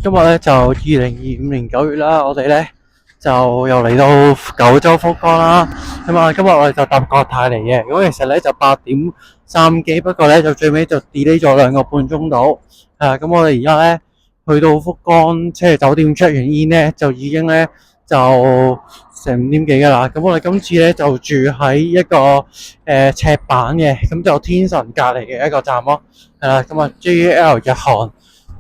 今日咧就2025年9月啦，我哋咧就又嚟到九州福岡啦。今日我哋就搭國泰嚟嘅，咁其實咧就8點3機，不過咧就最尾就 delay 咗2個半鐘度。咁我哋而家咧去到福岡，即係酒店 check 完 in 咧，就已經咧就成5點幾噶啦。咁我哋今次咧就住喺一個赤坂嘅，咁就天神隔離嘅一個站咯。咁啊 JAL 日韓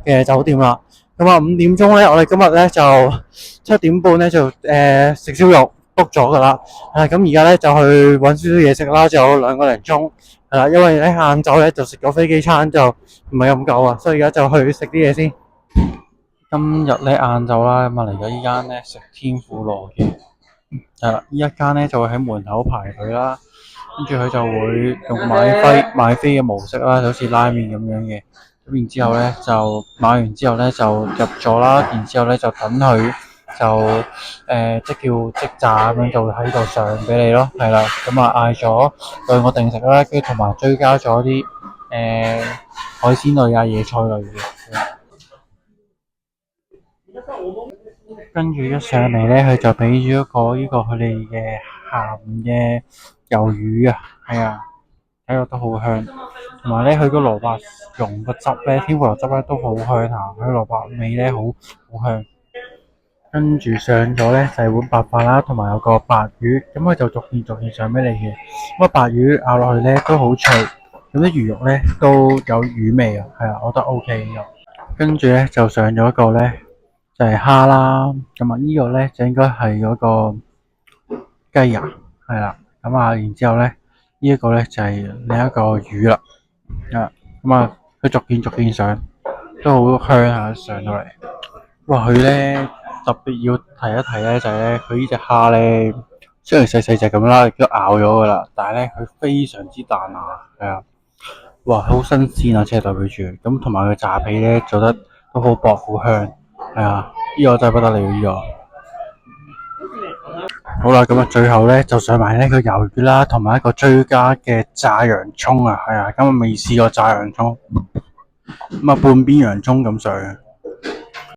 嘅酒店啦。咁啊5點鐘咧，我哋今日咧就7點半咧就食燒肉 book 咗噶啦。咁而家咧就去揾少少嘢食啦，就有2個零鐘。因為咧晏晝咧就食咗飛機餐就唔係咁夠啊，所以而家就去食啲嘢先。今日咧晏晝啦，咁啊嚟咗依間咧食天婦羅嘅。呢一間咧就會喺門口排隊啦，跟住佢就會用買飛嘅模式啦，就好似拉麵咁樣嘅。咁然之後咧就買完之後咧就入咗啦，然之後咧就等佢就即叫即炸咁樣就會喺度上俾你咯，係啦。咁啊嗌咗2個定食啦，跟住同埋追加咗啲海鮮類啊、野菜類嘅。跟住一上嚟咧，佢就俾咗呢個佢哋嘅鹹嘅魷魚啊，係啊，睇落都好香。同埋咧，佢個蘿蔔蓉個汁咧，天婦羅汁咧都好香下，佢蘿蔔味咧好香。跟住上咗咧就係碗白飯啦，同埋有個白魚，咁佢就逐件上俾你嘅。咁白魚咬落去咧都好脆，咁啲魚肉咧都有魚味啊，係啊，我覺得 OK 嘅。跟住咧就上咗一個咧就係蝦啦，咁啊呢個咧就應該係嗰個雞牙，係啦。咁啊然之後咧呢一個咧就係另一個魚啦，咁啊佢逐件上都好香下上到嚟。哇！佢咧特別要提一提咧，就係咧佢呢隻蝦咧，雖然細隻咁啦，亦都咬咗噶啦，但係咧佢非常之彈牙，係啊！哇，好新鮮啊，即係代表住咁，同埋佢炸皮咧做得都好薄好香，係啊！呢個真係不得了呢個。好啦，咁啊最後咧就上埋呢個魷魚啦，同埋一個追加嘅炸洋葱啊，係啊！咁啊未試過炸洋葱，咁啊半邊洋葱咁上。